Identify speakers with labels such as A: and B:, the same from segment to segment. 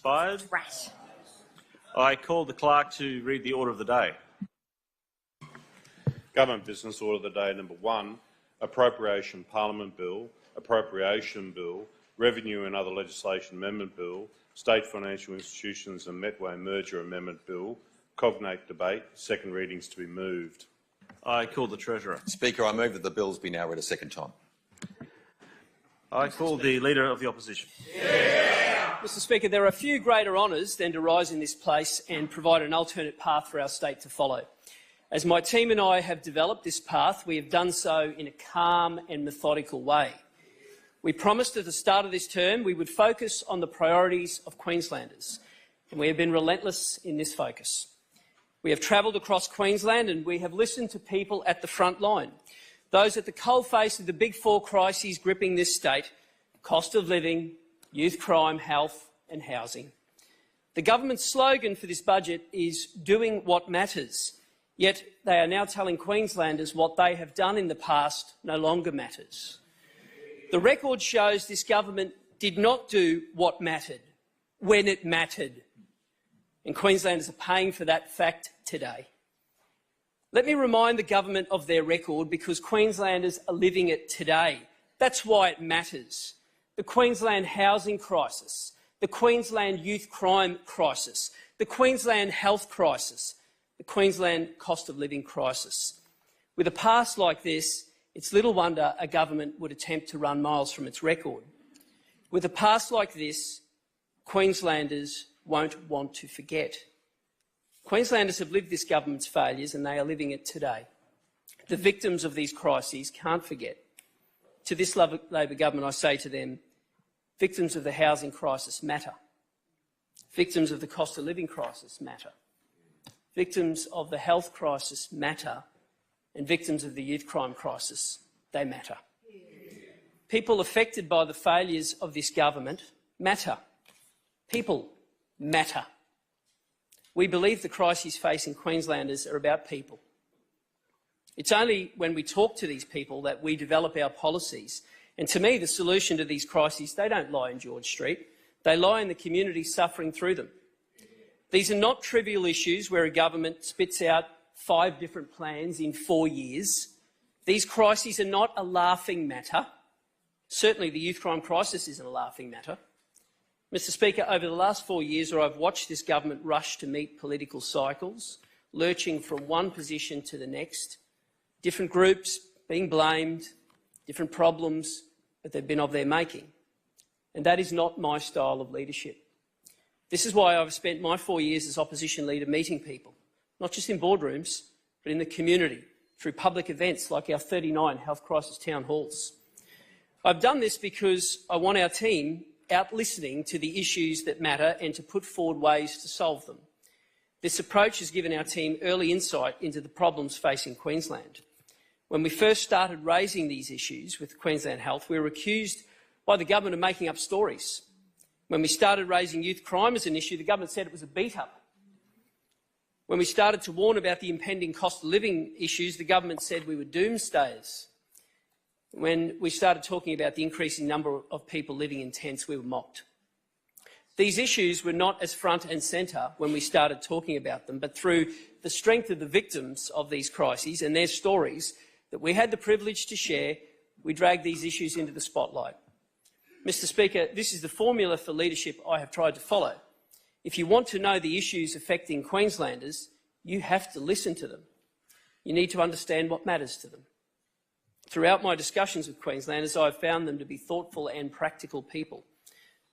A: expired.
B: Rat.
A: I call the clerk to read the order of the day.
C: Government business order of the day number 1, Appropriation Parliament Bill, Appropriation Bill, Revenue and Other Legislation Amendment Bill, State Financial Institutions and Metway Merger Amendment Bill, Cognate debate, second readings to be moved.
A: I call the Treasurer.
D: Speaker, I move that the bills be now read a second time.
A: I call the Leader of the Opposition.
E: Mr Speaker, there are few greater honours than to rise in this place and provide an alternate path for our state to follow. As my team and I have developed this path, we have done so in a calm and methodical way. We promised at the start of this term we would focus on the priorities of Queenslanders, and we have been relentless in this focus. We have travelled across Queensland and we have listened to people at the front line, those at the coalface of the big four crises gripping this state: cost of living, youth crime, health and housing. The government's slogan for this budget is doing what matters, yet they are now telling Queenslanders what they have done in the past no longer matters. The record shows this government did not do what mattered when it mattered, and Queenslanders are paying for that fact today. Let me remind the government of their record, because Queenslanders are living it today. That's why it matters. The Queensland housing crisis, the Queensland youth crime crisis, the Queensland health crisis, the Queensland cost of living crisis. With a past like this, it's little wonder a government would attempt to run miles from its record. With a past like this, Queenslanders won't want to forget. Queenslanders have lived this government's failures and they are living it today. The victims of these crises can't forget. To this Labor government, I say to them, victims of the housing crisis matter. Victims of the cost of living crisis matter. Victims of the health crisis matter. And victims of the youth crime crisis, they matter. People affected by the failures of this government matter. People matter. We believe the crises facing Queenslanders are about people. It's only when we talk to these people that we develop our policies. And to me, the solution to these crises, they don't lie in George Street. They lie in the communities suffering through them. These are not trivial issues where a government spits out 5 different plans in 4 years. These crises are not a laughing matter. Certainly the youth crime crisis isn't a laughing matter. Mr Speaker, over the last 4 years, I've watched this government rush to meet political cycles, lurching from one position to the next, different groups being blamed, different problems, but they've been of their making. And that is not my style of leadership. This is why I've spent my 4 years as opposition leader meeting people, not just in boardrooms, but in the community, through public events like our 39 health crisis town halls. I've done this because I want our team out listening to the issues that matter and to put forward ways to solve them. This approach has given our team early insight into the problems facing Queensland. When we first started raising these issues with Queensland Health, we were accused by the government of making up stories. When we started raising youth crime as an issue, the government said it was a beat-up. When we started to warn about the impending cost of living issues, the government said we were doomsdayers. When we started talking about the increasing number of people living in tents, we were mocked. These issues were not as front and centre when we started talking about them, but through the strength of the victims of these crises and their stories that we had the privilege to share, we dragged these issues into the spotlight. Mr Speaker, this is the formula for leadership I have tried to follow. If you want to know the issues affecting Queenslanders, you have to listen to them. You need to understand what matters to them. Throughout my discussions with Queenslanders, I have found them to be thoughtful and practical people.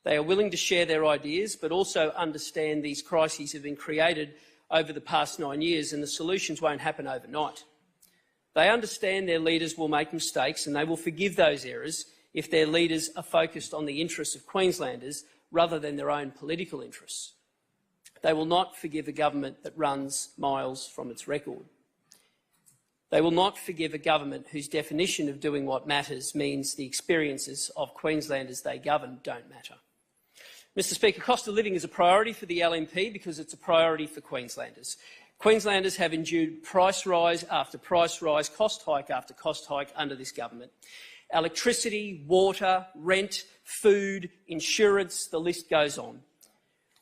E: They are willing to share their ideas, but also understand these crises have been created over the past 9 years and the solutions won't happen overnight. They understand their leaders will make mistakes and they will forgive those errors if their leaders are focused on the interests of Queenslanders rather than their own political interests. They will not forgive a government that runs miles from its record. They will not forgive a government whose definition of doing what matters means the experiences of Queenslanders they govern don't matter. Mr Speaker, cost of living is a priority for the LNP because it's a priority for Queenslanders. Queenslanders have endured price rise after price rise, cost hike after cost hike under this government. Electricity, water, rent, food, insurance, the list goes on.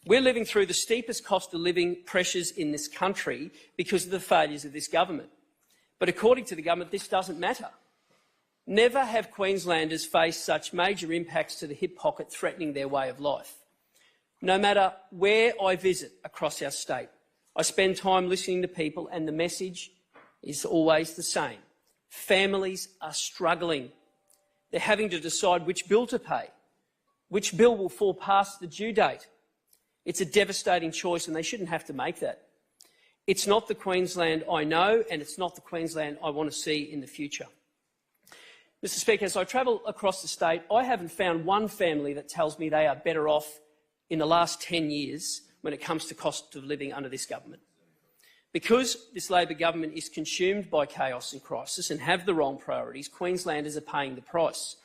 E: We're living through the steepest cost of living pressures in this country because of the failures of this government. But according to the government, this doesn't matter. Never have Queenslanders faced such major impacts to the hip pocket threatening their way of life. No matter where I visit across our state, I spend time listening to people and the message is always the same. Families are struggling. They're having to decide which bill to pay, which bill will fall past the due date. It's a devastating choice and they shouldn't have to make that. It's not the Queensland I know and it's not the Queensland I want to see in the future. Mr Speaker, as I travel across the state, I haven't found one family that tells me they are better off in the last 10 years when it comes to cost of living under this government. Because this Labor government is consumed by chaos and crisis and have the wrong priorities, Queenslanders are paying the price.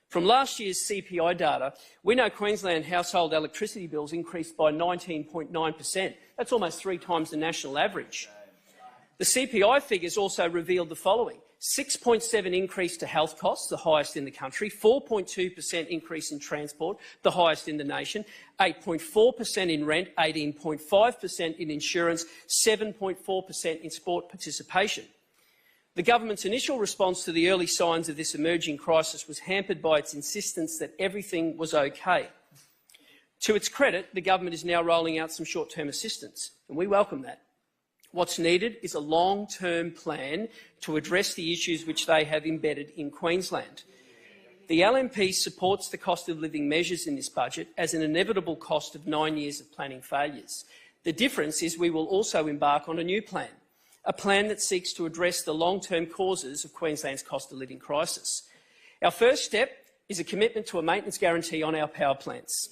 E: From last year's CPI data, we know Queensland household electricity bills increased by 19.9%. That's almost 3 times the national average. The CPI figures also revealed the following: 6.7% increase to health costs, the highest in the country, 4.2% increase in transport, the highest in the nation, 8.4% in rent, 18.5% in insurance, 7.4% in sport participation. The government's initial response to the early signs of this emerging crisis was hampered by its insistence that everything was okay. To its credit, the government is now rolling out some short-term assistance, and we welcome that. What's needed is a long-term plan to address the issues which they have embedded in Queensland. The LNP supports the cost of living measures in this budget as an inevitable cost of 9 years of planning failures. The difference is we will also embark on a new plan, a plan that seeks to address the long-term causes of Queensland's cost of living crisis. Our first step is a commitment to a maintenance guarantee on our power plants.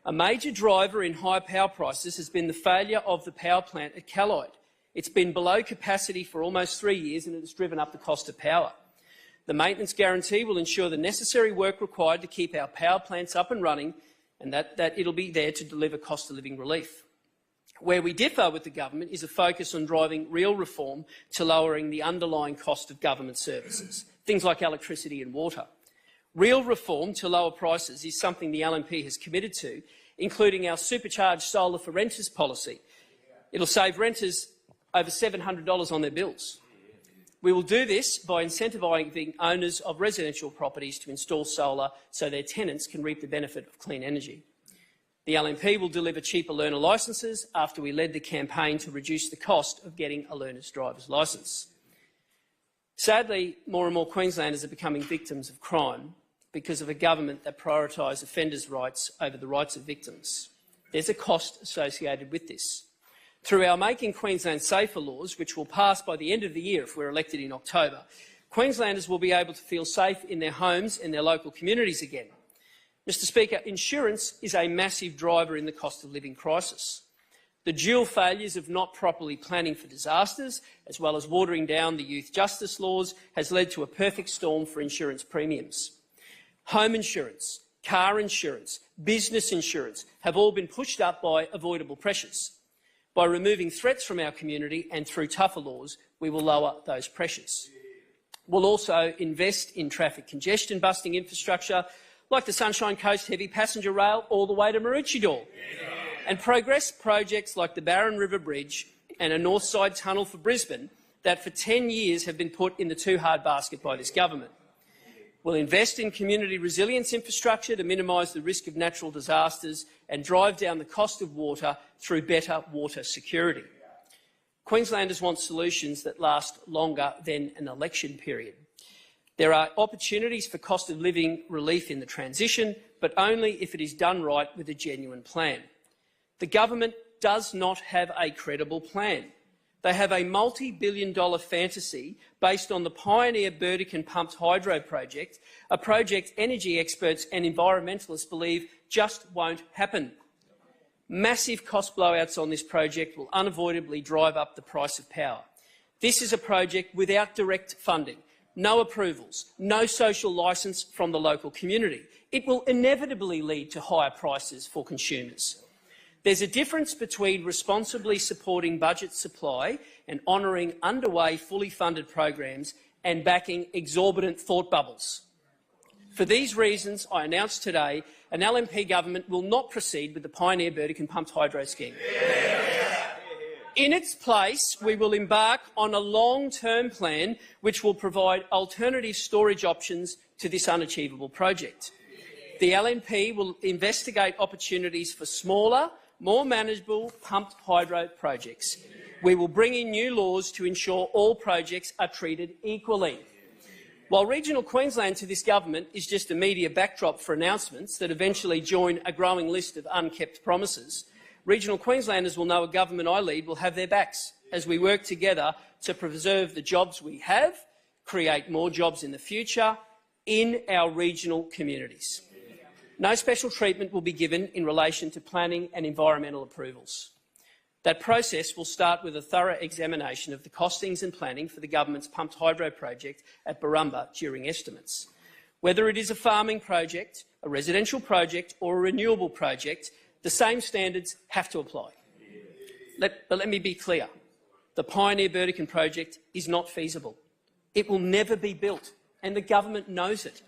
E: A major driver in high power prices has been the failure of the power plant at Callide. It's been below capacity for almost 3 years and it has driven up the cost of power. The maintenance guarantee will ensure the necessary work required to keep our power plants up and running and that it'll be there to deliver cost of living relief. Where we differ with the government is a focus on driving real reform to lowering the underlying cost of government services, things like electricity and water. Real reform to lower prices is something the LNP has committed to, including our supercharged solar for renters policy. It'll save renters over $700 on their bills. We will do this by incentivising owners of residential properties to install solar so their tenants can reap the benefit of clean energy. The LNP will deliver cheaper learner licences after we led the campaign to reduce the cost of getting a learner's driver's licence. Sadly, more and more Queenslanders are becoming victims of crime because of a government that prioritised offenders' rights over the rights of victims. There's a cost associated with this. Through our Making Queensland Safer laws, which will pass by the end of the year if we're elected in October, Queenslanders will be able to feel safe in their homes and their local communities again. Mr Speaker, insurance is a massive driver in the cost of living crisis. The dual failures of not properly planning for disasters, as well as watering down the youth justice laws, has led to a perfect storm for insurance premiums. Home insurance, car insurance, business insurance have all been pushed up by avoidable pressures. By removing threats from our community and through tougher laws, we will lower those pressures. We'll also invest in traffic congestion busting infrastructure, like the Sunshine Coast heavy passenger rail all the way to Maroochydore, and progress projects like the Barron River Bridge and a North Side tunnel for Brisbane that for 10 years have been put in the too hard basket by this government. We'll invest in community resilience infrastructure to minimise the risk of natural disasters and drive down the cost of water through better water security. Queenslanders want solutions that last longer than an election period. There are opportunities for cost of living relief in the transition, but only if it is done right with a genuine plan. The government does not have a credible plan. They have a multi-billion-dollar fantasy based on the pioneer Burdekin pumped hydro project, a project energy experts and environmentalists believe just won't happen. Massive cost blowouts on this project will unavoidably drive up the price of power. This is a project without direct funding, no approvals, no social licence from the local community. It will inevitably lead to higher prices for consumers. There's a difference between responsibly supporting budget supply and honouring underway fully funded programs and backing exorbitant thought bubbles. For these reasons, I announce today an LNP government will not proceed with the Pioneer Burdekin pumped hydro scheme. In its place, we will embark on a long-term plan which will provide alternative storage options to this unachievable project. The LNP will investigate opportunities for smaller, more manageable pumped hydro projects. We will bring in new laws to ensure all projects are treated equally. While regional Queensland to this government is just a media backdrop for announcements that eventually join a growing list of unkept promises, regional Queenslanders will know a government I lead will have their backs as we work together to preserve the jobs we have, create more jobs in the future in our regional communities. No special treatment will be given in relation to planning and environmental approvals. That process will start with a thorough examination of the costings and planning for the government's pumped hydro project at Barumba during estimates. Whether it is a farming project, a residential project or a renewable project, the same standards have to apply. But let me be clear. The Pioneer Burdekin project is not feasible. It will never be built, and the government knows it.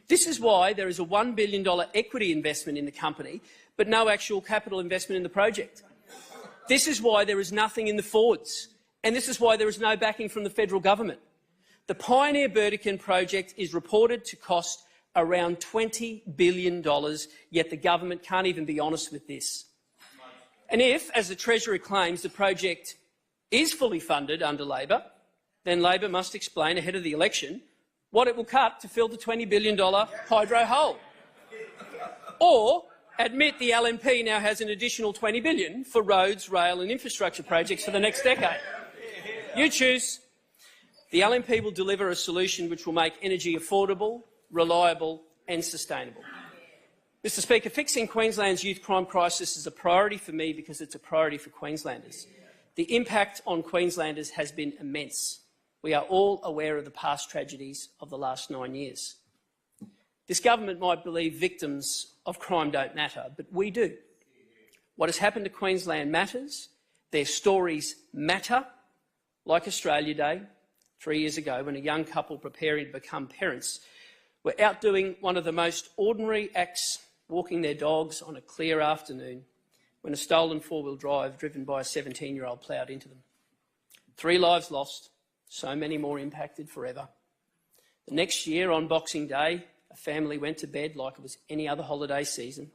E: This is why there is a $1 billion equity investment in the company, but no actual capital investment in the project. This is why there is nothing in the forwards, and this is why there is no backing from the federal government. The Pioneer Burdekin project is reported to cost around $20 billion, yet the government can't even be honest with this. And if, as the Treasury claims, the project is fully funded under Labor, then Labor must explain ahead of the election what it will cut to fill the $20 billion hydro hole. Or admit the LNP now has an additional $20 billion for roads, rail and infrastructure projects for the next decade. You choose. The LNP will deliver a solution which will make energy affordable, reliable and sustainable. Mr Speaker, fixing Queensland's youth crime crisis is a priority for me because it's a priority for Queenslanders. The impact on Queenslanders has been immense. We are all aware of the past tragedies of the last 9 years. This government might believe victims of crime don't matter, but we do. What has happened to Queensland matters. Their stories matter, like Australia Day 3 years ago when a young couple preparing to become parents were out doing one of the most ordinary acts, walking their dogs on a clear afternoon, when a stolen four-wheel drive driven by a 17-year-old ploughed into them. 3 lives lost, so many more impacted forever. The next year, on Boxing Day, a family went to bed like it was any other holiday season.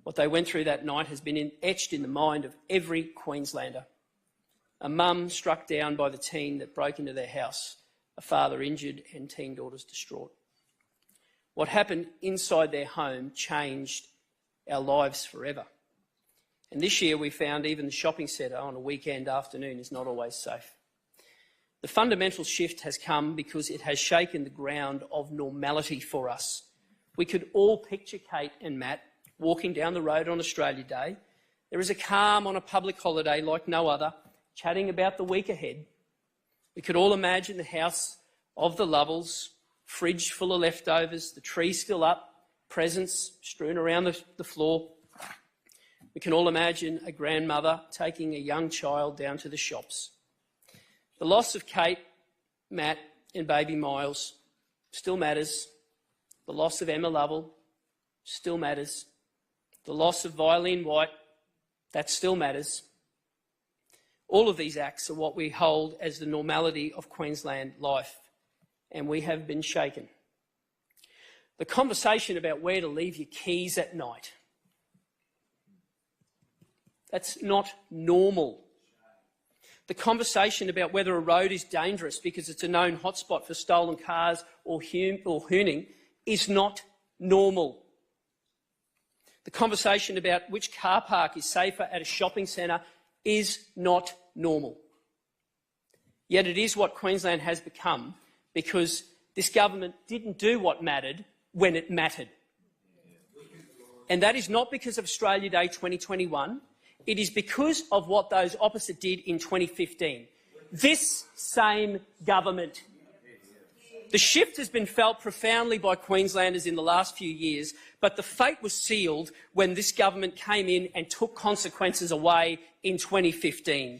E: What they went through that night has been etched in the mind of every Queenslander. A mum struck down by the teen that broke into their house, a father injured and teen daughters distraught. What happened inside their home changed our lives forever. And this year we found even the shopping centre on a weekend afternoon is not always safe. The fundamental shift has come because it has shaken the ground of normality for us. We could all picture Kate and Matt walking down the road on Australia Day. There is a calm on a public holiday like no other, chatting about the week ahead. We could all imagine the house of the Lovells, fridge full of leftovers, the tree still up, presents strewn around the floor. We can all imagine a grandmother taking a young child down to the shops. The loss of Kate, Matt and baby Miles still matters. The loss of Emma Lovell still matters. The loss of Violin White, that still matters. All of these acts are what we hold as the normality of Queensland life, and we have been shaken. The conversation about where to leave your keys at night, that's not normal. The conversation about whether a road is dangerous because it's a known hotspot for stolen cars or hooning is not normal. The conversation about which car park is safer at a shopping centre is not normal. Yet it is what Queensland has become because this government didn't do what mattered when it mattered. And that is not because of Australia Day 2021. It is because of what those opposite did in 2015. This same government. The shift has been felt profoundly by Queenslanders in the last few years, but the fate was sealed when this government came in and took consequences away in 2015.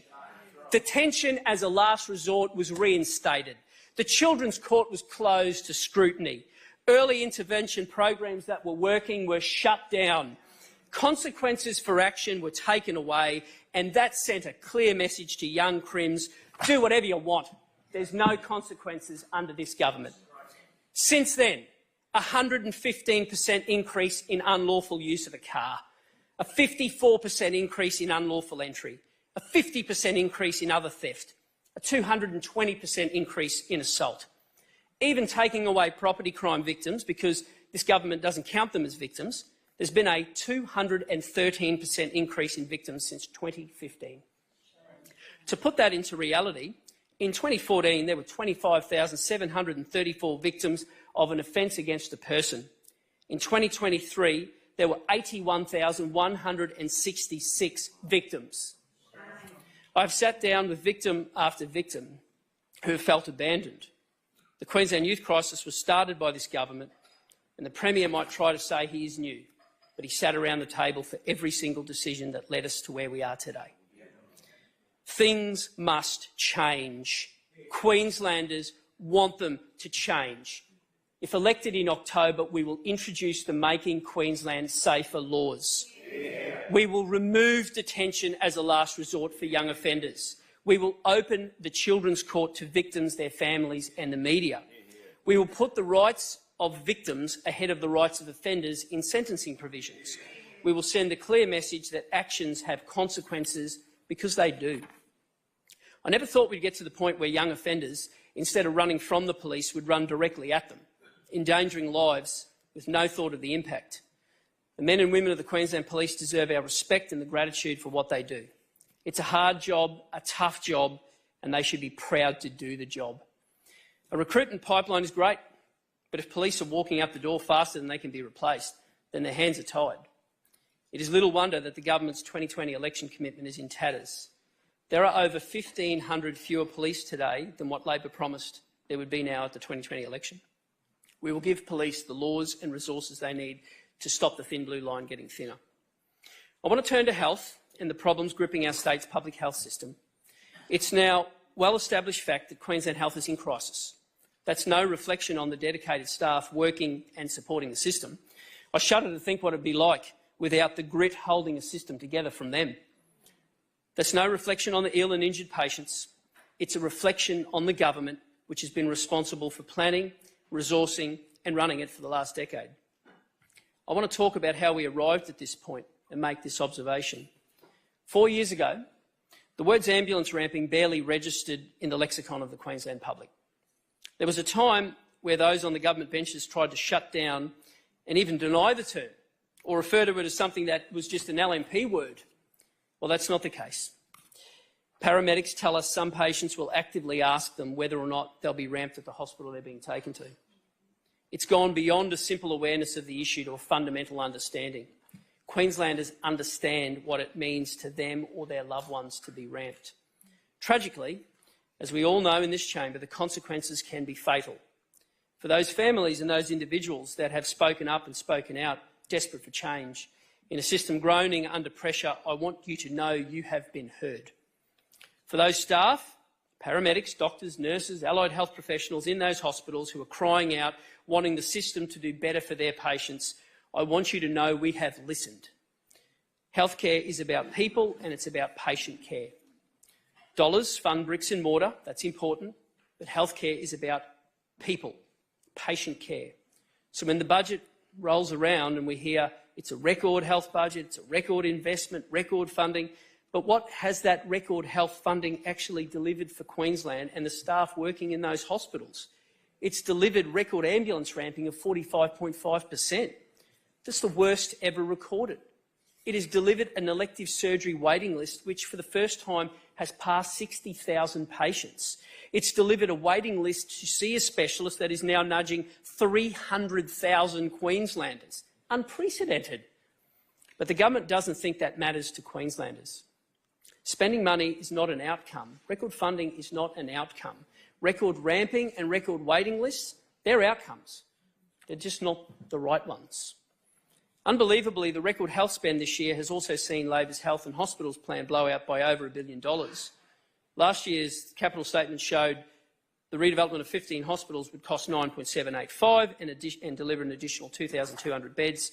E: Detention as a last resort was reinstated. The Children's Court was closed to scrutiny. Early intervention programs that were working were shut down. Consequences for action were taken away, and that sent a clear message to young Crims: do whatever you want. There's no consequences under this government. Since then, a 115% increase in unlawful use of a car, a 54% increase in unlawful entry, a 50% increase in other theft, a 220% increase in assault. Even taking away property crime victims, because this government doesn't count them as victims, there's been a 213% increase in victims since 2015. To put that into reality, in 2014 there were 25,734 victims of an offence against a person. In 2023 there were 81,166 victims. I've sat down with victim after victim who have felt abandoned. The Queensland youth crisis was started by this government, and the Premier might try to say he is new, but he sat around the table for every single decision that led us to where we are today. Things must change. Queenslanders want them to change. If elected in October, we will introduce the Making Queensland Safer laws. We will remove detention as a last resort for young offenders. We will open the Children's Court to victims, their families and the media. We will put the rights of victims ahead of the rights of offenders in sentencing provisions. We will send a clear message that actions have consequences, because they do. I never thought we'd get to the point where young offenders, instead of running from the police, would run directly at them, endangering lives with no thought of the impact. The men and women of the Queensland Police deserve our respect and the gratitude for what they do. It's a hard job, a tough job, and they should be proud to do the job. A recruitment pipeline is great, but if police are walking out the door faster than they can be replaced, then their hands are tied. It is little wonder that the government's 2020 election commitment is in tatters. There are over 1,500 fewer police today than what Labor promised there would be now at the 2020 election. We will give police the laws and resources they need to stop the thin blue line getting thinner. I want to turn to health and the problems gripping our state's public health system. It's now well-established fact that Queensland Health is in crisis. That's no reflection on the dedicated staff working and supporting the system. I shudder to think what it would be like without the grit holding a system together from them. That's no reflection on the ill and injured patients. It's a reflection on the government, which has been responsible for planning, resourcing and running it for the last decade. I want to talk about how we arrived at this point and make this observation. 4 years ago, the words ambulance ramping barely registered in the lexicon of the Queensland public. There was a time where those on the government benches tried to shut down and even deny the term, or refer to it as something that was just an LNP word. Well, that's not the case. Paramedics tell us some patients will actively ask them whether or not they'll be ramped at the hospital they're being taken to. It's gone beyond a simple awareness of the issue to a fundamental understanding. Queenslanders understand what it means to them or their loved ones to be ramped. Tragically, as we all know in this chamber, the consequences can be fatal. For those families and those individuals that have spoken up and spoken out, desperate for change, in a system groaning under pressure, I want you to know you have been heard. For those staff, paramedics, doctors, nurses, allied health professionals in those hospitals who are crying out, wanting the system to do better for their patients, I want you to know we have listened. Healthcare is about people and it's about patient care. Dollars fund bricks and mortar, that's important, but healthcare is about people, patient care. So when the budget rolls around and we hear it's a record health budget, it's a record investment, record funding, but what has that record health funding actually delivered for Queensland and the staff working in those hospitals? It's delivered record ambulance ramping of 45.5%. That's the worst ever recorded. It has delivered an elective surgery waiting list which for the first time has passed 60,000 patients. It's delivered a waiting list to see a specialist that is now nudging 300,000 Queenslanders. Unprecedented. But the government doesn't think that matters to Queenslanders. Spending money is not an outcome. Record funding is not an outcome. Record ramping and record waiting lists, they're outcomes. They're just not the right ones. Unbelievably, the record health spend this year has also seen Labor's health and hospitals plan blow out by over $1 billion. Last year's capital statement showed the redevelopment of 15 hospitals would cost $9.785 and deliver an additional 2,200 beds.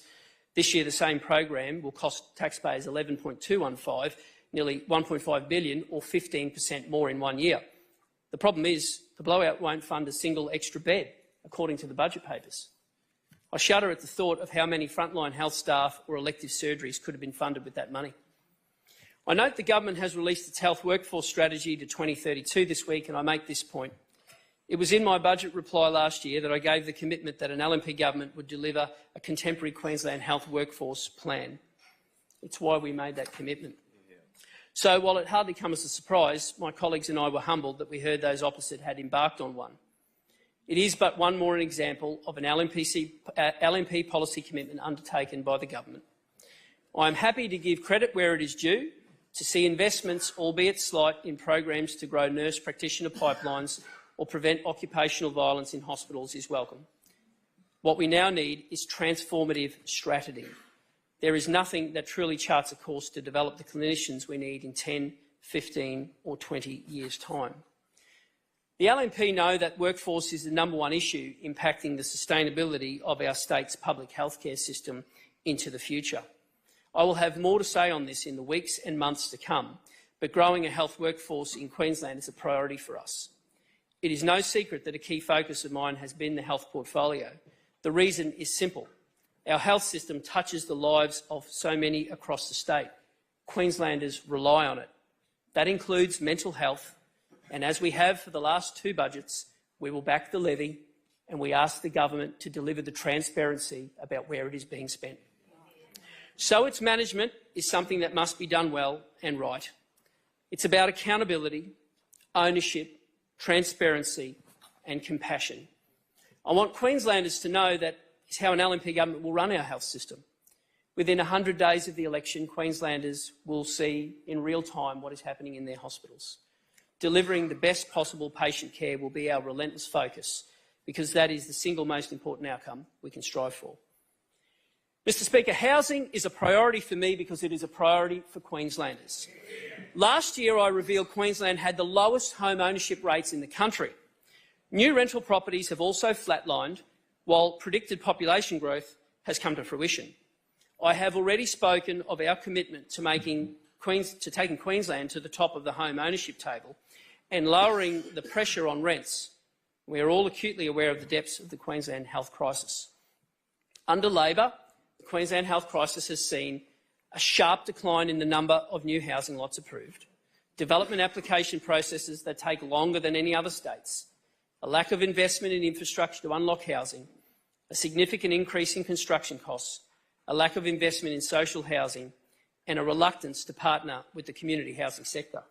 E: This year, the same program will cost taxpayers $11.215, nearly $1.5 billion, or 15% more in 1 year. The problem is the blowout won't fund a single extra bed, according to the budget papers. I shudder at the thought of how many frontline health staff or elective surgeries could have been funded with that money. I note the government has released its health workforce strategy to 2032 this week, and I make this point. It was in my budget reply last year that I gave the commitment that an LNP government would deliver a contemporary Queensland health workforce plan. It's why we made that commitment. So while it hardly comes as a surprise, my colleagues and I were humbled that we heard those opposite had embarked on one. It is but one more example of an LNP policy commitment undertaken by the government. I am happy to give credit where it is due. To see investments, albeit slight, in programs to grow nurse practitioner pipelines or prevent occupational violence in hospitals is welcome. What we now need is transformative strategy. There is nothing that truly charts a course to develop the clinicians we need in 10, 15 or 20 years' time. The LNP know that workforce is the #1 issue impacting the sustainability of our state's public healthcare system into the future. I will have more to say on this in the weeks and months to come, but growing a health workforce in Queensland is a priority for us. It is no secret that a key focus of mine has been the health portfolio. The reason is simple. Our health system touches the lives of so many across the state. Queenslanders rely on it. That includes mental health, and as we have for the last 2 budgets, we will back the levy and we ask the government to deliver the transparency about where it is being spent. So its management is something that must be done well and right. It's about accountability, ownership, transparency and compassion. I want Queenslanders to know that is how an LNP government will run our health system. Within 100 days of the election, Queenslanders will see in real time what is happening in their hospitals. Delivering the best possible patient care will be our relentless focus, because that is the single most important outcome we can strive for. Mr Speaker, housing is a priority for me because it is a priority for Queenslanders. Last year I revealed Queensland had the lowest home ownership rates in the country. New rental properties have also flatlined, while predicted population growth has come to fruition. I have already spoken of our commitment to taking Queensland to the top of the home ownership table and lowering the pressure on rents. We are all acutely aware of the depths of the Queensland health crisis. Under Labor, the Queensland health crisis has seen a sharp decline in the number of new housing lots approved, development application processes that take longer than any other states, a lack of investment in infrastructure to unlock housing, a significant increase in construction costs, a lack of investment in social housing and a reluctance to partner with the community housing sector.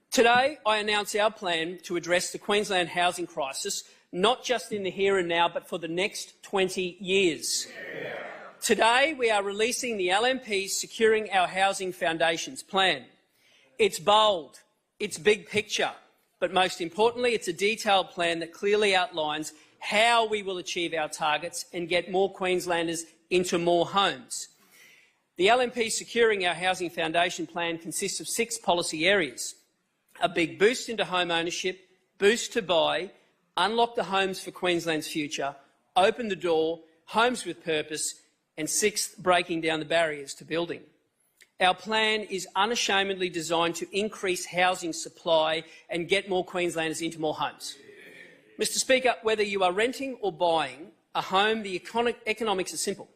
E: Today, I announce our plan to address the Queensland housing crisis, not just in the here and now, but for the next 20 years. Yeah. Today, we are releasing the LNP's Securing Our Housing Foundations plan. It's bold, it's big picture, but most importantly, it's a detailed plan that clearly outlines how we will achieve our targets and get more Queenslanders into more homes. The LNP Securing Our Housing Foundation plan consists of 6 policy areas: a big boost into home ownership, boost to buy, unlock the homes for Queensland's future, open the door, homes with purpose, and 6th, breaking down the barriers to building. Our plan is unashamedly designed to increase housing supply and get more Queenslanders into more homes. Mr Speaker, whether you are renting or buying a home, the economics are simple.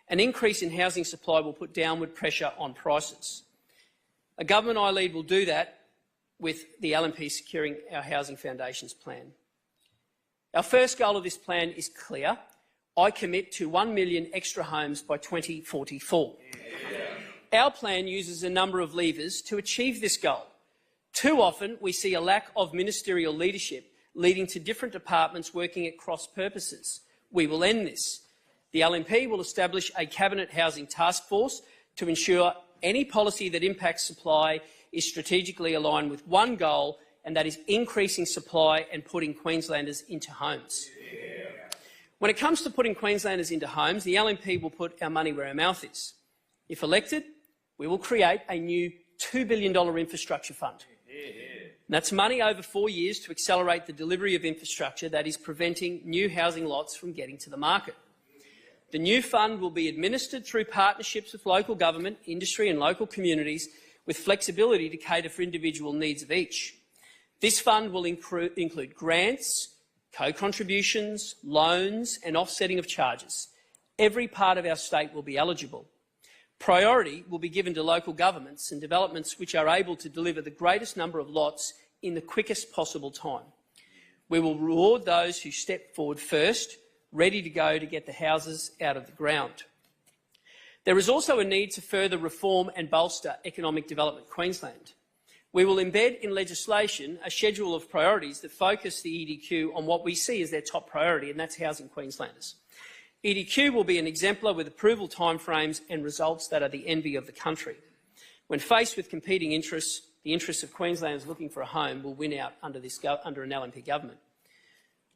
E: An increase in housing supply will put downward pressure on prices. A government I lead will do that with the LNP Securing Our Housing Foundations plan. Our first goal of this plan is clear. I commit to 1 million extra homes by 2044. Our plan uses a number of levers to achieve this goal. Too often we see a lack of ministerial leadership leading to different departments working at cross purposes. We will end this. The LNP will establish a Cabinet Housing Task Force to ensure any policy that impacts supply is strategically aligned with one goal, and that is increasing supply and putting Queenslanders into homes. Yeah. When it comes to putting Queenslanders into homes, the LNP will put our money where our mouth is. If elected, we will create a new $2 billion infrastructure fund. Yeah. And that's money over 4 years to accelerate the delivery of infrastructure that is preventing new housing lots from getting to the market. The new fund will be administered through partnerships with local government, industry and local communities with flexibility to cater for individual needs of each. This fund will include grants, co-contributions, loans and offsetting of charges. Every part of our state will be eligible. Priority will be given to local governments and developments which are able to deliver the greatest number of lots in the quickest possible time. We will reward those who step forward first, ready to go to get the houses out of the ground. There is also a need to further reform and bolster economic development in Queensland. We will embed in legislation a schedule of priorities that focus the EDQ on what we see as their top priority, and that's housing Queenslanders. EDQ will be an exemplar with approval timeframes and results that are the envy of the country. When faced with competing interests, the interests of Queenslanders looking for a home will win out under an LNP government.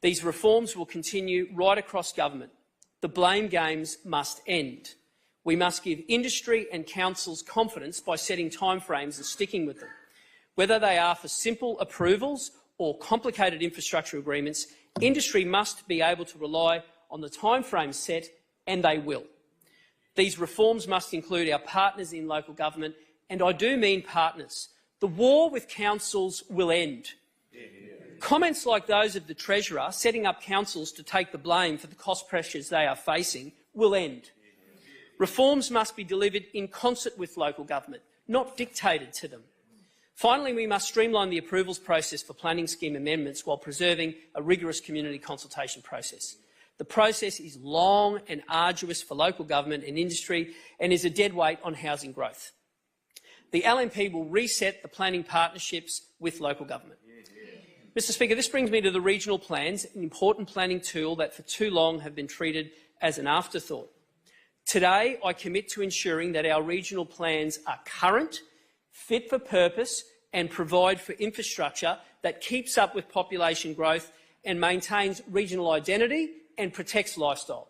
E: These reforms will continue right across government. The blame games must end. We must give industry and councils confidence by setting timeframes and sticking with them. Whether they are for simple approvals or complicated infrastructure agreements, industry must be able to rely on the timeframes set, and they will. These reforms must include our partners in local government, and I do mean partners. The war with councils will end. Comments like those of the Treasurer setting up councils to take the blame for the cost pressures they are facing will end. Reforms must be delivered in concert with local government, not dictated to them. Finally, we must streamline the approvals process for planning scheme amendments while preserving a rigorous community consultation process. The process is long and arduous for local government and industry and is a deadweight on housing growth. The LNP will reset the planning partnerships with local government. Mr Speaker, this brings me to the regional plans, an important planning tool that for too long have been treated as an afterthought. Today, I commit to ensuring that our regional plans are current, fit for purpose and provide for infrastructure that keeps up with population growth and maintains regional identity and protects lifestyle.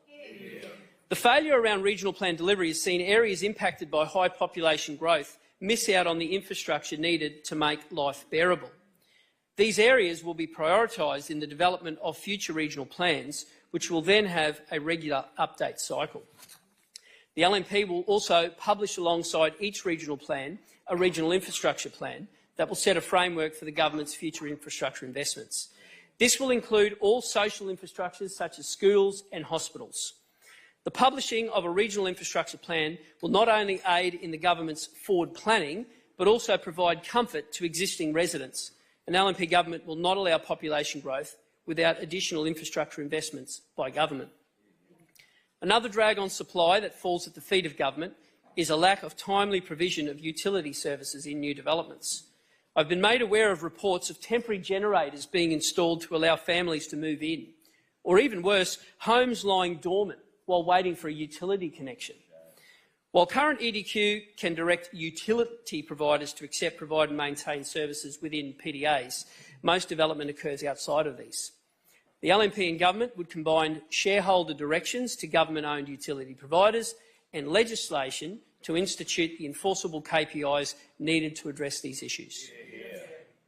E: The failure around regional plan delivery has seen areas impacted by high population growth miss out on the infrastructure needed to make life bearable. These areas will be prioritised in the development of future regional plans, which will then have a regular update cycle. The LNP will also publish alongside each regional plan a regional infrastructure plan that will set a framework for the government's future infrastructure investments. This will include all social infrastructures such as schools and hospitals. The publishing of a regional infrastructure plan will not only aid in the government's forward planning, but also provide comfort to existing residents. An LNP government will not allow population growth without additional infrastructure investments by government. Another drag on supply that falls at the feet of government is a lack of timely provision of utility services in new developments. I've been made aware of reports of temporary generators being installed to allow families to move in, or even worse, homes lying dormant while waiting for a utility connection. While current EDQ can direct utility providers to accept, provide and maintain services within PDAs, most development occurs outside of these. The LNP and government would combine shareholder directions to government-owned utility providers and legislation to institute the enforceable KPIs needed to address these issues.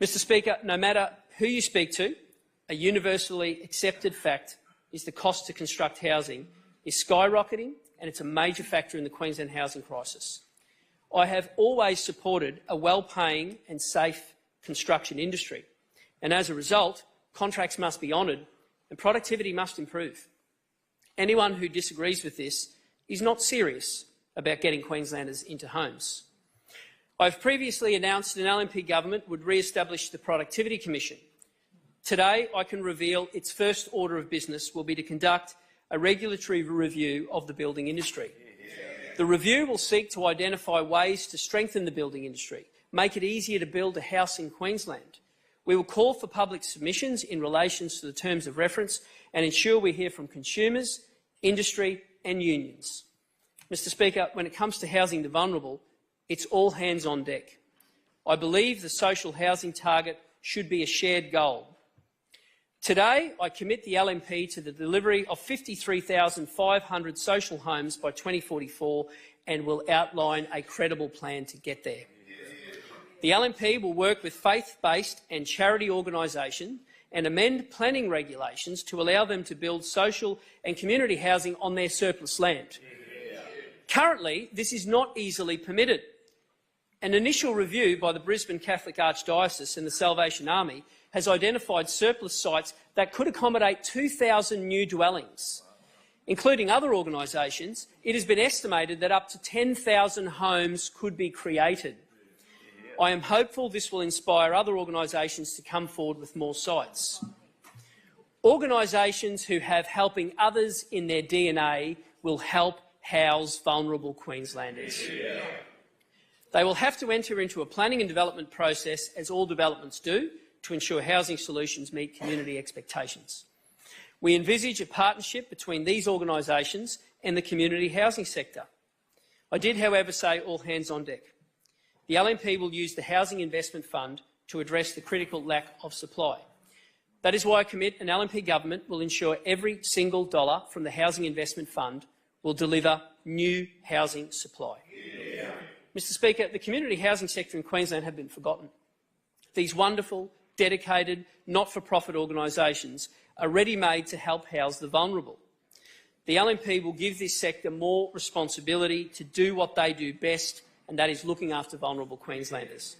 E: Mr Speaker, no matter who you speak to, a universally accepted fact is the cost to construct housing is skyrocketing, and it's a major factor in the Queensland housing crisis. I have always supported a well-paying and safe construction industry, and as a result, contracts must be honoured and productivity must improve. Anyone who disagrees with this is not serious about getting Queenslanders into homes. I've previously announced an LNP government would re-establish the Productivity Commission. Today, I can reveal its first order of business will be to conduct a regulatory review of the building industry. The review will seek to identify ways to strengthen the building industry, make it easier to build a house in Queensland. We will call for public submissions in relation to the terms of reference and ensure we hear from consumers, industry and unions. Mr Speaker, when it comes to housing the vulnerable, it's all hands on deck. I believe the social housing target should be a shared goal. Today, I commit the LNP to the delivery of 53,500 social homes by 2044 and will outline a credible plan to get there. The LNP will work with faith-based and charity organisations and amend planning regulations to allow them to build social and community housing on their surplus land. Currently, this is not easily permitted. An initial review by the Brisbane Catholic Archdiocese and the Salvation Army has identified surplus sites that could accommodate 2,000 new dwellings. Including other organisations, it has been estimated that up to 10,000 homes could be created. I am hopeful this will inspire other organisations to come forward with more sites. Organisations who have helping others in their DNA will help house vulnerable Queenslanders. They will have to enter into a planning and development process, as all developments do, to ensure housing solutions meet community expectations. We envisage a partnership between these organisations and the community housing sector. I did, however, say all hands on deck. The LNP will use the Housing Investment Fund to address the critical lack of supply. That is why I commit an LNP government will ensure every single dollar from the Housing Investment Fund will deliver new housing supply. Mr Speaker, the community housing sector in Queensland have been forgotten. These wonderful, dedicated, not-for-profit organisations are ready-made to help house the vulnerable. The LNP will give this sector more responsibility to do what they do best, and that is looking after vulnerable Queenslanders.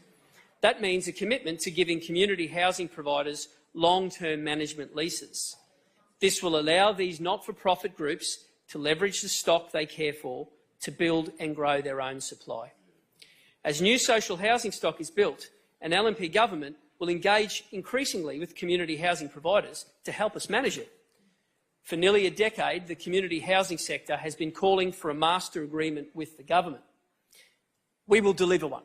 E: That means a commitment to giving community housing providers long-term management leases. This will allow these not-for-profit groups to leverage the stock they care for to build and grow their own supply. As new social housing stock is built, an LNP government will engage increasingly with community housing providers to help us manage it. For nearly a decade, the community housing sector has been calling for a master agreement with the government. We will deliver one.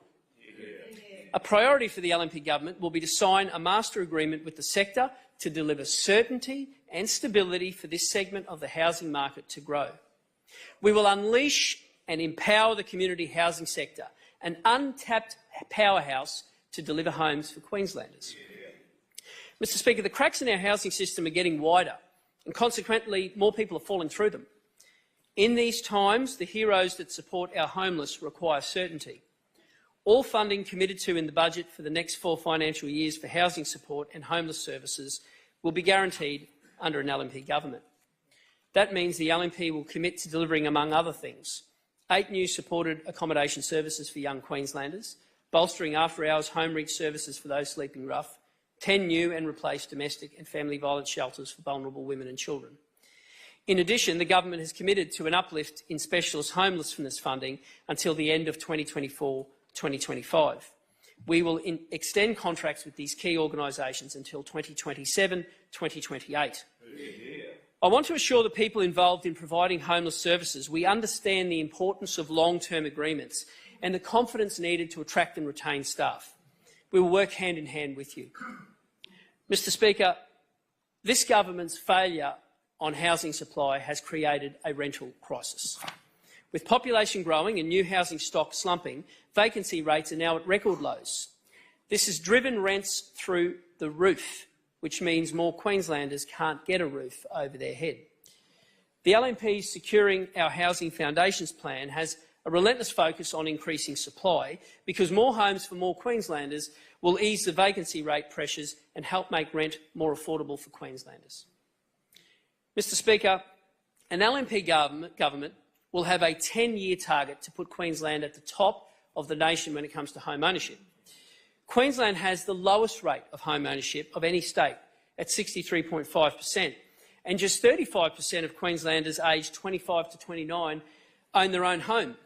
E: A priority for the LNP government will be to sign a master agreement with the sector to deliver certainty and stability for this segment of the housing market to grow. We will unleash and empower the community housing sector, an untapped powerhouse to deliver homes for Queenslanders. Mr Speaker, the cracks in our housing system are getting wider, and consequently more people are falling through them. In these times, the heroes that support our homeless require certainty. All funding committed to in the budget for the next 4 financial years for housing support and homeless services will be guaranteed under an LNP government. That means the LNP will commit to delivering, among other things, 8 new supported accommodation services for young Queenslanders, bolstering after-hours home reach services for those sleeping rough, 10 new and replaced domestic and family violence shelters for vulnerable women and children. In addition, the government has committed to an uplift in specialist homelessness funding until the end of 2024-2025. We will extend contracts with these key organisations until 2027-2028. I want to assure the people involved in providing homeless services we understand the importance of long-term agreements and the confidence needed to attract and retain staff. We will work hand in hand with you. Mr Speaker, this government's failure on housing supply has created a rental crisis. With population growing and new housing stock slumping, vacancy rates are now at record lows. This has driven rents through the roof, which means more Queenslanders can't get a roof over their head. The LNP's Securing Our Housing Foundations plan has a relentless focus on increasing supply, because more homes for more Queenslanders will ease the vacancy rate pressures and help make rent more affordable for Queenslanders. Mr Speaker, an LNP government will have a 10-year target to put Queensland at the top of the nation when it comes to home ownership. Queensland has the lowest rate of home ownership of any state at 63.5%, and just 35% of Queenslanders aged 25 to 29 own their own home.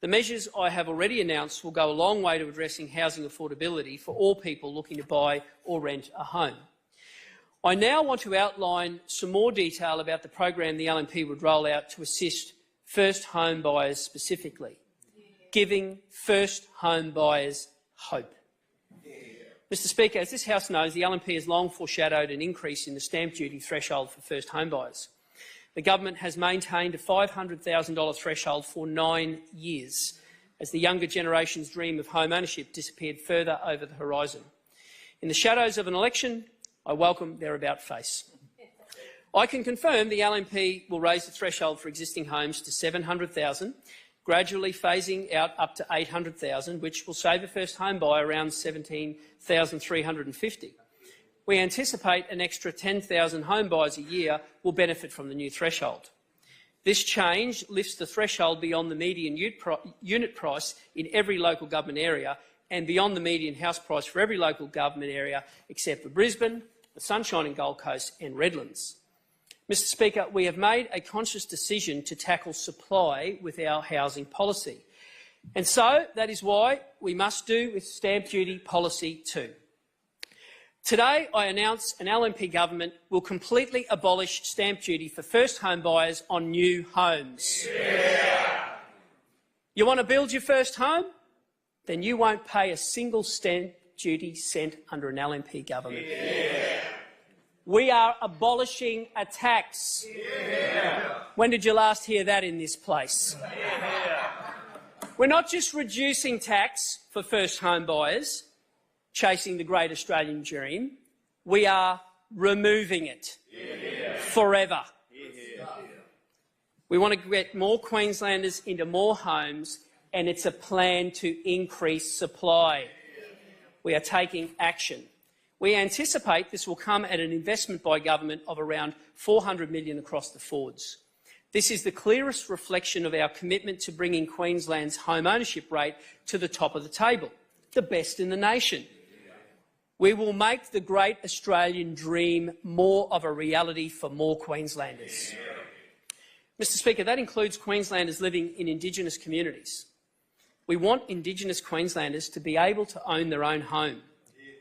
E: The measures I have already announced will go a long way to addressing housing affordability for all people looking to buy or rent a home. I now want to outline some more detail about the program the LNP would roll out to assist first home buyers specifically, giving first home buyers hope. Mr Speaker, as this House knows, the LNP has long foreshadowed an increase in the stamp duty threshold for first home buyers. The government has maintained a $500,000 threshold for 9 years, as the younger generation's dream of home ownership disappeared further over the horizon. In the shadows of an election, I welcome their about-face. I can confirm the LNP will raise the threshold for existing homes to $700,000 gradually phasing out up to 800,000, which will save a first home buyer around 17,350. We anticipate an extra 10,000 home buyers a year will benefit from the new threshold. This change lifts the threshold beyond the median unit price in every local government area and beyond the median house price for every local government area except for Brisbane, the Sunshine and Gold Coast and Redlands. Mr Speaker, we have made a conscious decision to tackle supply with our housing policy. And so that is why we must do with stamp duty policy too. Today I announce an LNP government will completely abolish stamp duty for first home buyers on new homes. Yeah. You want to build your first home? Then you won't pay a single stamp duty cent under an LNP government. Yeah. We are abolishing a tax. Yeah. When did you last hear that in this place? Yeah. We're not just reducing tax for first home buyers, chasing the great Australian dream, we are removing it forever. We want to get more Queenslanders into more homes, and it's a plan to increase supply. We are taking action. We anticipate this will come at an investment by government of around $400 million across the forwards. This is the clearest reflection of our commitment to bringing Queensland's home ownership rate to the top of the table, the best in the nation. We will make the great Australian dream more of a reality for more Queenslanders. Mr Speaker, that includes Queenslanders living in Indigenous communities. We want Indigenous Queenslanders to be able to own their own home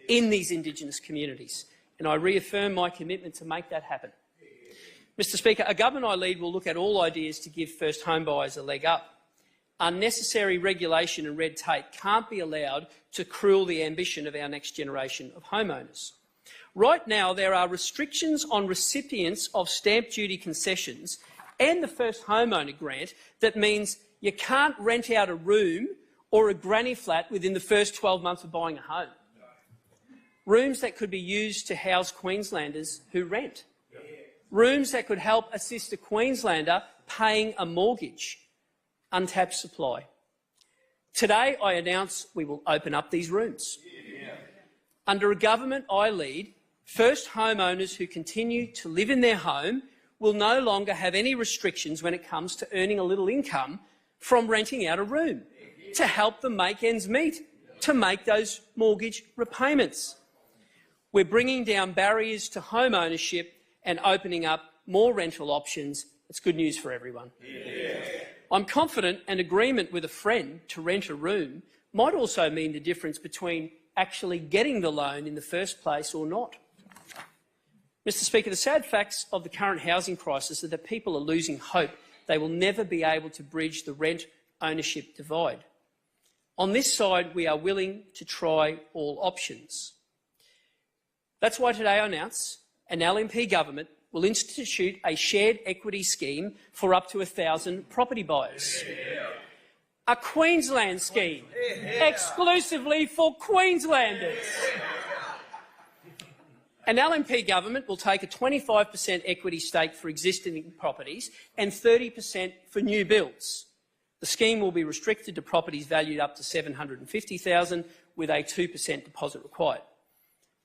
E: in these Indigenous communities, and I reaffirm my commitment to make that happen. Mr Speaker, a government I lead will look at all ideas to give first home buyers a leg up. Unnecessary regulation and red tape can't be allowed to cruel the ambition of our next generation of homeowners. Right now, there are restrictions on recipients of stamp duty concessions and the first homeowner grant that means you can't rent out a room or a granny flat within the first 12 months of buying a home. Rooms that could be used to house Queenslanders who rent. Rooms that could help assist a Queenslander paying a mortgage. Untapped supply. Today I announce we will open up these rooms. Under a government I lead, first homeowners who continue to live in their home will no longer have any restrictions when it comes to earning a little income from renting out a room to help them make ends meet, to make those mortgage repayments. We're bringing down barriers to home ownership and opening up more rental options. It's good news for everyone. I'm confident an agreement with a friend to rent a room might also mean the difference between actually getting the loan in the first place or not. Mr Speaker, the sad facts of the current housing crisis are that people are losing hope they will never be able to bridge the rent-ownership divide. On this side, we are willing to try all options. That's why today I announce an LNP government will institute a shared equity scheme for up to 1,000 property buyers. A Queensland scheme, exclusively for Queenslanders. An LNP government will take a 25% equity stake for existing properties and 30% for new builds. The scheme will be restricted to properties valued up to $750,000 with a 2% deposit required.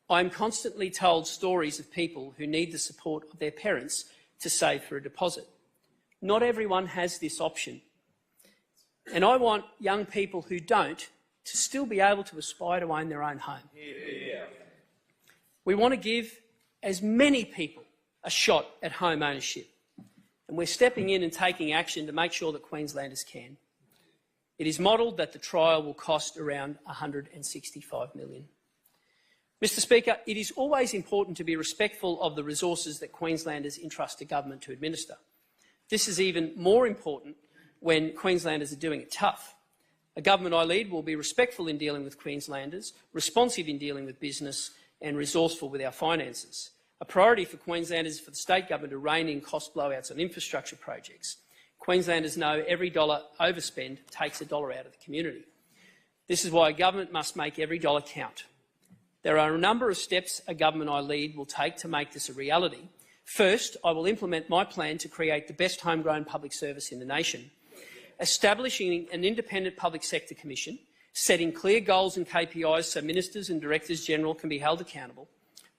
E: I am constantly told stories of people who need the support of their parents to save for a deposit. Not everyone has this option, and I want young people who don't to still be able to aspire to own their own home. We want to give as many people a shot at home ownership, and we're stepping in and taking action to make sure that Queenslanders can. It is modelled that the trial will cost around $165 million. Mr Speaker, it is always important to be respectful of the resources that Queenslanders entrust to government to administer. This is even more important when Queenslanders are doing it tough. A government I lead will be respectful in dealing with Queenslanders, responsive in dealing with business and resourceful with our finances. A priority for Queenslanders is for the state government to rein in cost blowouts on infrastructure projects. Queenslanders know every dollar overspend takes a dollar out of the community. This is why a government must make every dollar count. There are a number of steps a government I lead will take to make this a reality. First, I will implement my plan to create the best homegrown public service in the nation. establishing an independent public sector commission, setting clear goals and KPIs so ministers and directors general can be held accountable,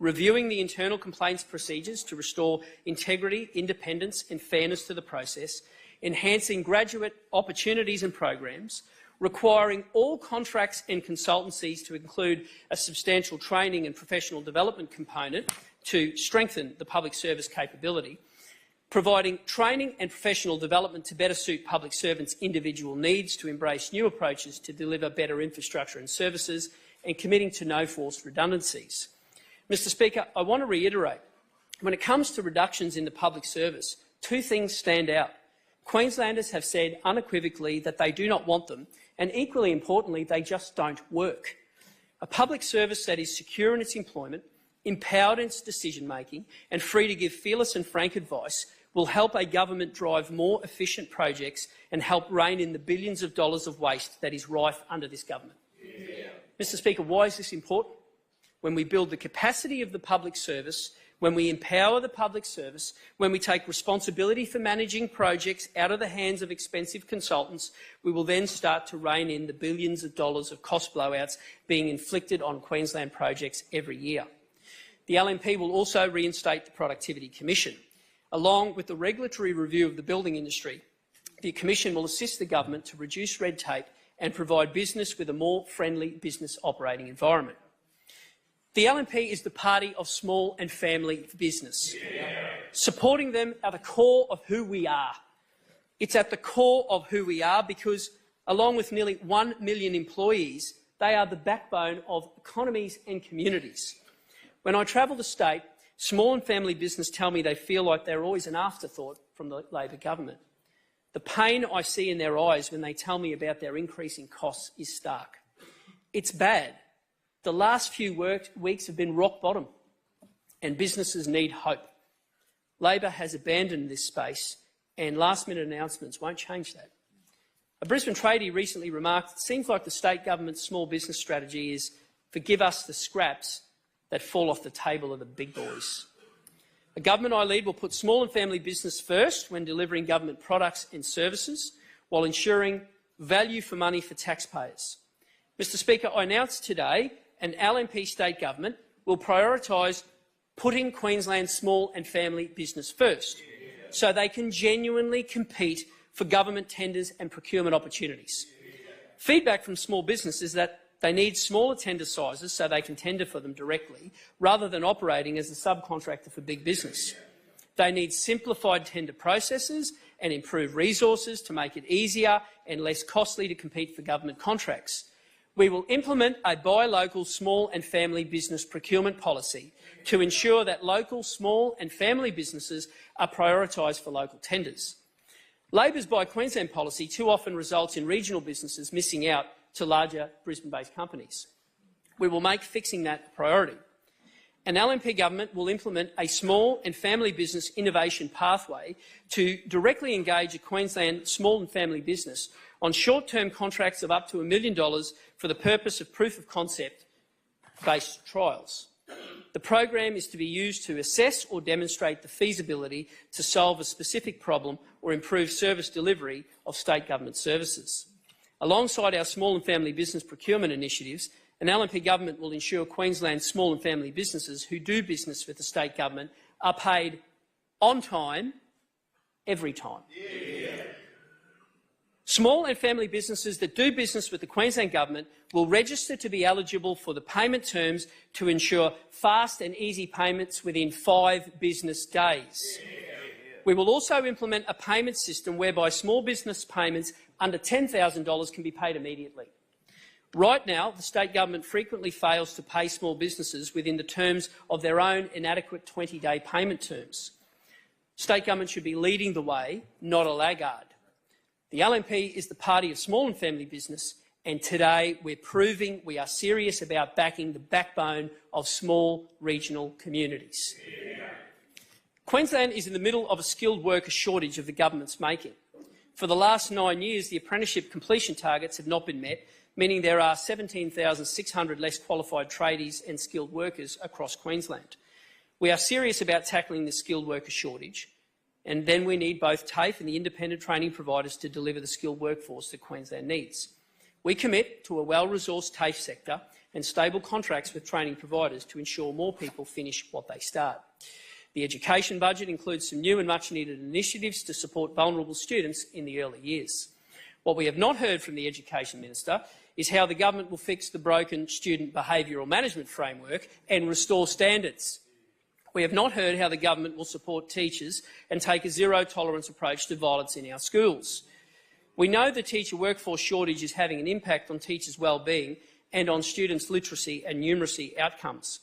E: reviewing the internal complaints procedures to restore integrity, independence and fairness to the process, enhancing graduate opportunities and programs, requiring all contracts and consultancies to include a substantial training and professional development component to strengthen the public service capability, providing training and professional development to better suit public servants' individual needs to embrace new approaches to deliver better infrastructure and services, and committing to no forced redundancies. Mr Speaker, I want to reiterate, when it comes to reductions in the public service, two things stand out. Queenslanders have said unequivocally that they do not want them, and equally importantly, they just don't work. A public service that is secure in its employment, empowered in its decision-making and free to give fearless and frank advice will help a government drive more efficient projects and help rein in the billions of dollars of waste that is rife under this government. Mr Speaker, why is this important? When we build the capacity of the public service, when we empower the public service, when we take responsibility for managing projects out of the hands of expensive consultants, we will then start to rein in the billions of dollars of cost blowouts being inflicted on Queensland projects every year. The LNP will also reinstate the Productivity Commission. Along with the regulatory review of the building industry, the Commission will assist the government to reduce red tape and provide business with a more friendly business operating environment. The LNP is the party of small and family business. Supporting them at the core of who we are. It's at the core of who we are because, along with nearly 1 million employees, they are the backbone of economies and communities. When I travel the state, small and family business tell me they feel like they're always an afterthought from the Labor government. The pain I see in their eyes when they tell me about their increasing costs is stark. It's bad. The last few weeks have been rock bottom, and businesses need hope. Labor has abandoned this space, and last-minute announcements won't change that. A Brisbane tradie recently remarked, "It seems like the state government's small business strategy is forgive us the scraps that fall off the table of the big boys." A government I lead will put small and family business first when delivering government products and services, while ensuring value for money for taxpayers. Mr Speaker, I announced today an LNP state government will prioritise putting Queensland's small and family business first, so they can genuinely compete for government tenders and procurement opportunities. Feedback from small business is that they need smaller tender sizes so they can tender for them directly, rather than operating as a subcontractor for big business. They need simplified tender processes and improved resources to make it easier and less costly to compete for government contracts. We will implement a buy local small and family business procurement policy to ensure that local small and family businesses are prioritised for local tenders. Labor's Buy Queensland policy too often results in regional businesses missing out to larger Brisbane-based companies. We will make fixing that a priority. An LNP government will implement a small and family business innovation pathway to directly engage a Queensland small and family business on short-term contracts of up to $1 million for the purpose of proof-of-concept-based trials. The program is to be used to assess or demonstrate the feasibility to solve a specific problem or improve service delivery of state government services. Alongside our small and family business procurement initiatives, an LNP government will ensure Queensland's small and family businesses who do business with the state government are paid on time, every time. Small and family businesses that do business with the Queensland Government will register to be eligible for the payment terms to ensure fast and easy payments within 5 business days. We will also implement a payment system whereby small business payments under $10,000 can be paid immediately. Right now, the state government frequently fails to pay small businesses within the terms of their own inadequate 20-day payment terms. State government should be leading the way, not a laggard. The LNP is the party of small and family business, and today we're proving we are serious about backing the backbone of small regional communities. Queensland is in the middle of a skilled worker shortage of the government's making. For the last 9 years, the apprenticeship completion targets have not been met, meaning there are 17,600 less qualified tradies and skilled workers across Queensland. We are serious about tackling the skilled worker shortage. and then we need both TAFE and the independent training providers to deliver the skilled workforce that Queensland needs. We commit to a well-resourced TAFE sector and stable contracts with training providers to ensure more people finish what they start. The education budget includes some new and much-needed initiatives to support vulnerable students in the early years. What we have not heard from the Education Minister is how the government will fix the broken student behavioural management framework and restore standards. We have not heard how the government will support teachers and take a zero-tolerance approach to violence in our schools. We know the teacher workforce shortage is having an impact on teachers' well-being and on students' literacy and numeracy outcomes.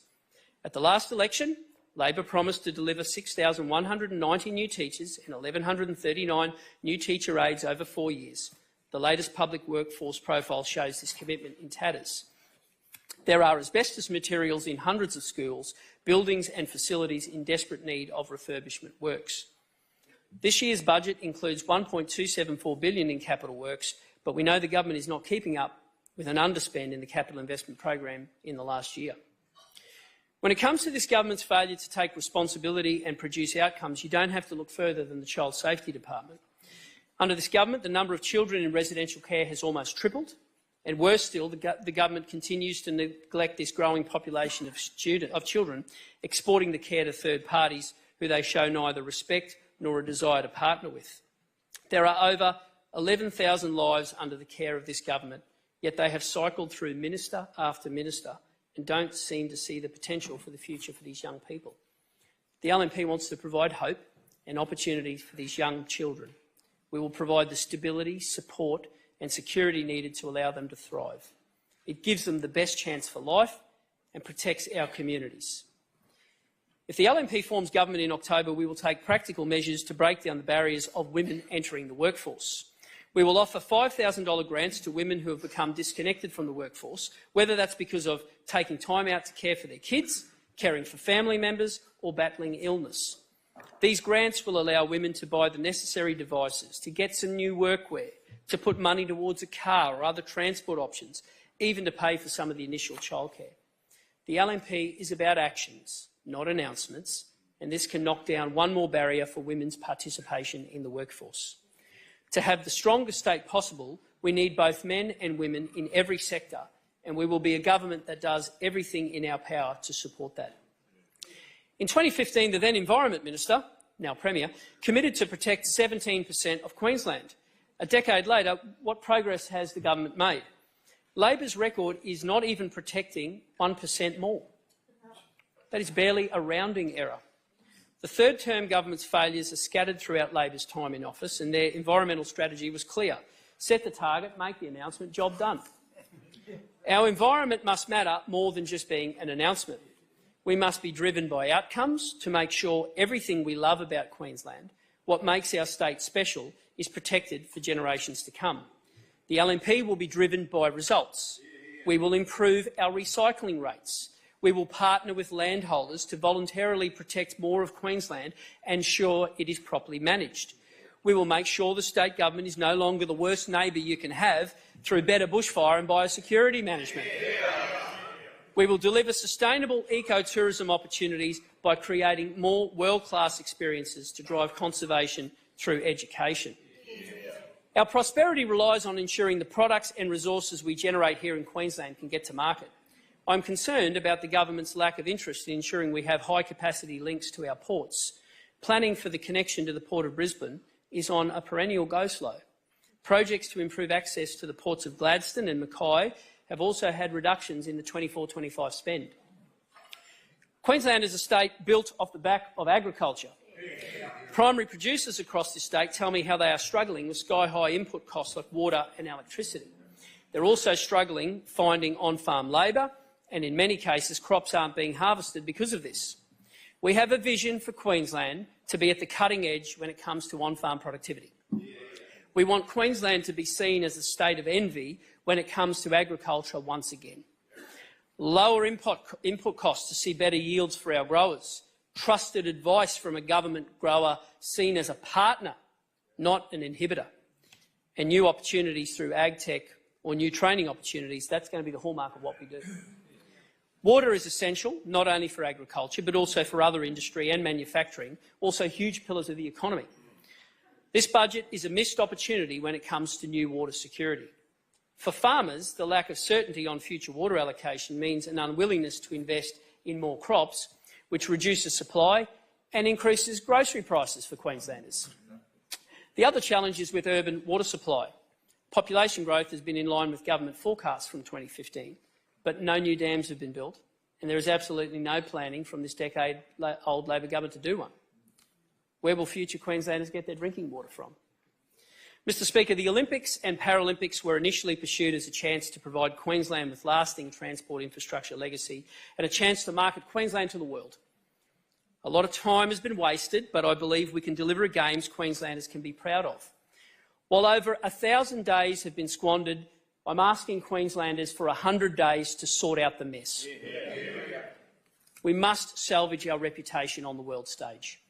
E: At the last election, Labor promised to deliver 6,190 new teachers and 1,139 new teacher aides over 4 years. The latest public workforce profile shows this commitment in tatters. There are asbestos materials in hundreds of schools, buildings and facilities in desperate need of refurbishment works. This year's budget includes $1.274 billion in capital works, but we know the government is not keeping up with an underspend in the capital investment program in the last year. When it comes to this government's failure to take responsibility and produce outcomes, you don't have to look further than the Child Safety Department. Under this government, the number of children in residential care has almost tripled, and worse still, the government continues to neglect this growing population of children, exporting the care to third parties who they show neither respect nor a desire to partner with. There are over 11,000 lives under the care of this government, yet they have cycled through minister after minister and don't seem to see the potential for the future for these young people. The LNP wants to provide hope and opportunities for these young children. We will provide the stability, support and security needed to allow them to thrive. It gives them the best chance for life and protects our communities. If the LNP forms government in October, we will take practical measures to break down the barriers of women entering the workforce. We will offer $5,000 grants to women who have become disconnected from the workforce, whether that's because of taking time out to care for their kids, caring for family members or battling illness. These grants will allow women to buy the necessary devices, to get some new workwear, to put money towards a car or other transport options, even to pay for some of the initial childcare. The LNP is about actions, not announcements, and this can knock down one more barrier for women's participation in the workforce. To have the strongest state possible, we need both men and women in every sector, and we will be a government that does everything in our power to support that. In 2015, the then Environment Minister, now Premier, committed to protect 17% of Queensland. A decade later, what progress has the government made? Labor's record is not even protecting 1% more. That is barely a rounding error. The third-term government's failures are scattered throughout Labor's time in office, and their environmental strategy was clear. Set the target, make the announcement, job done. Our environment must matter more than just being an announcement. We must be driven by outcomes to make sure everything we love about Queensland, what makes our state special, is protected for generations to come. The LNP will be driven by results. We will improve our recycling rates. We will partner with landholders to voluntarily protect more of Queensland and ensure it is properly managed. We will make sure the state government is no longer the worst neighbour you can have through better bushfire and biosecurity management. We will deliver sustainable ecotourism opportunities by creating more world-class experiences to drive conservation through education. Our prosperity relies on ensuring the products and resources we generate here in Queensland can get to market. I'm concerned about the government's lack of interest in ensuring we have high-capacity links to our ports. Planning for the connection to the Port of Brisbane is on a perennial go-slow. Projects to improve access to the ports of Gladstone and Mackay have also had reductions in the 24-25 spend. Queensland is a state built off the back of agriculture. Primary producers across this state tell me how they are struggling with sky-high input costs like water and electricity. They're also struggling finding on-farm labour, and in many cases crops aren't being harvested because of this. We have a vision for Queensland to be at the cutting edge when it comes to on-farm productivity. We want Queensland to be seen as a state of envy when it comes to agriculture once again. Lower input costs to see better yields for our growers. Trusted advice from a government grower seen as a partner, not an inhibitor. And new opportunities through ag tech or new training opportunities, that's going to be the hallmark of what we do. Water is essential, not only for agriculture, but also for other industry and manufacturing, also huge pillars of the economy. This budget is a missed opportunity when it comes to new water security. For farmers, the lack of certainty on future water allocation means an unwillingness to invest in more crops, which reduces supply and increases grocery prices for Queenslanders. The other challenge is with urban water supply. Population growth has been in line with government forecasts from 2015, but no new dams have been built, and there is absolutely no planning from this decade-old Labor government to do one. Where will future Queenslanders get their drinking water from? Mr Speaker, the Olympics and Paralympics were initially pursued as a chance to provide Queensland with lasting transport infrastructure legacy and a chance to market Queensland to the world. A lot of time has been wasted, but I believe we can deliver games Queenslanders can be proud of. While over 1,000 days have been squandered, I'm asking Queenslanders for 100 days to sort out the mess. We must salvage our reputation on the world stage.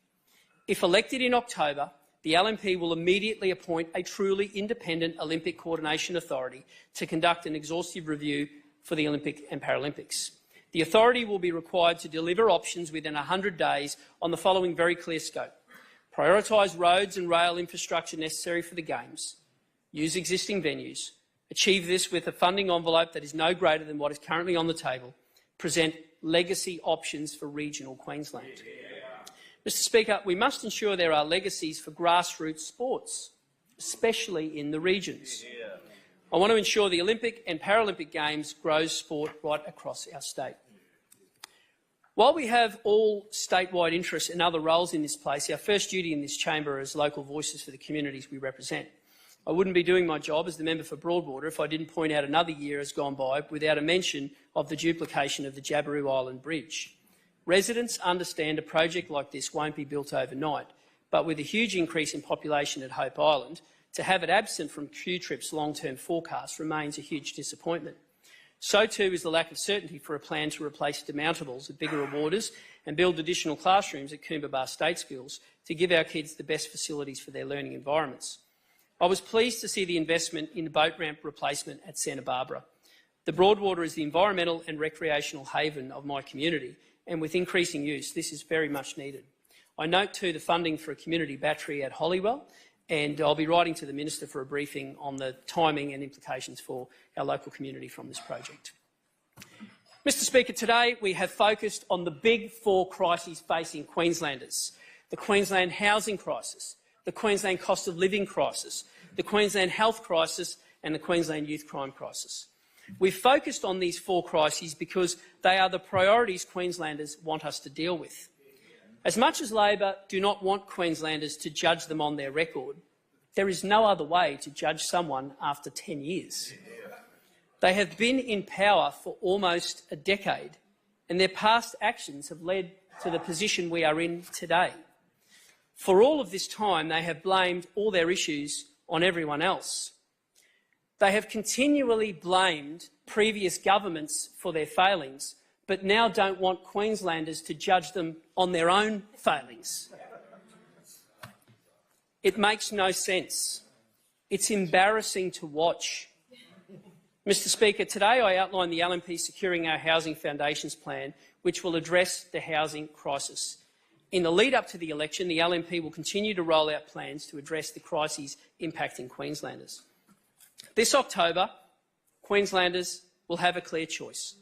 E: If elected in October, the LNP will immediately appoint a truly independent Olympic Coordination Authority to conduct an exhaustive review for the Olympic and Paralympics. The authority will be required to deliver options within 100 days on the following very clear scope: prioritise roads and rail infrastructure necessary for the Games, use existing venues, achieve this with a funding envelope that is no greater than what is currently on the table, present legacy options for regional Queensland. Mr Speaker, we must ensure there are legacies for grassroots sports, especially in the regions. I want to ensure the Olympic and Paralympic Games grows sport right across our state. While we have all statewide interests and other roles in this place, our first duty in this chamber is local voices for the communities we represent. I wouldn't be doing my job as the member for Broadwater if I didn't point out another year has gone by without a mention of the duplication of the Jabiru Island Bridge. Residents understand a project like this won't be built overnight, but with a huge increase in population at Hope Island, to have it absent from Q-Trip's long-term forecast remains a huge disappointment. So too is the lack of certainty for a plan to replace demountables at Bigger Waters and build additional classrooms at Coomba State Schools to give our kids the best facilities for their learning environments. I was pleased to see the investment in the boat ramp replacement at Santa Barbara. The Broadwater is the environmental and recreational haven of my community, and with increasing use, this is very much needed. I note too the funding for a community battery at Holywell, and I'll be writing to the Minister for a briefing on the timing and implications for our local community from this project. Mr Speaker, today we have focused on the big four crises facing Queenslanders: the Queensland housing crisis, the Queensland cost of living crisis, the Queensland health crisis and the Queensland youth crime crisis. We've focused on these four crises because they are the priorities Queenslanders want us to deal with. As much as Labor do not want Queenslanders to judge them on their record, there is no other way to judge someone after 10 years. They have been in power for almost a decade, and their past actions have led to the position we are in today. For all of this time, they have blamed all their issues on everyone else. They have continually blamed previous governments for their failings, but now don't want Queenslanders to judge them on their own failings. It makes no sense. It's embarrassing to watch. Mr Speaker, today I outline the LNP Securing Our Housing Foundations plan, which will address the housing crisis. In the lead-up to the election, the LNP will continue to roll out plans to address the crises impacting Queenslanders. This October, Queenslanders will have a clear choice.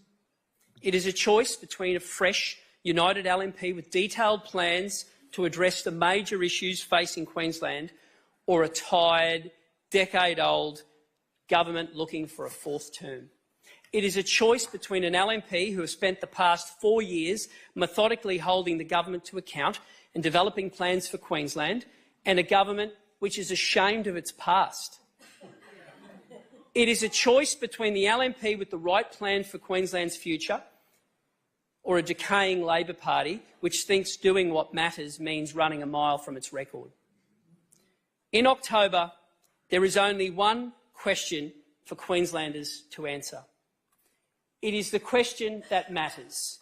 E: It is a choice between a fresh, united LNP with detailed plans to address the major issues facing Queensland, or a tired, decade-old government looking for a fourth term. It is a choice between an LNP who has spent the past 4 years methodically holding the government to account and developing plans for Queensland, and a government which is ashamed of its past. It is a choice between the LNP with the right plan for Queensland's future, or a decaying Labor Party which thinks doing what matters means running a mile from its record. In October, there is only one question for Queenslanders to answer. It is the question that matters.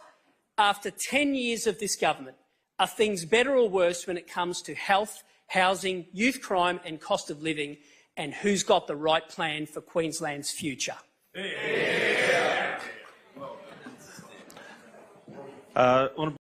E: After 10 years of this government, are things better or worse when it comes to health, housing, youth crime and cost of living, and who's got the right plan for Queensland's future?
A: Honourable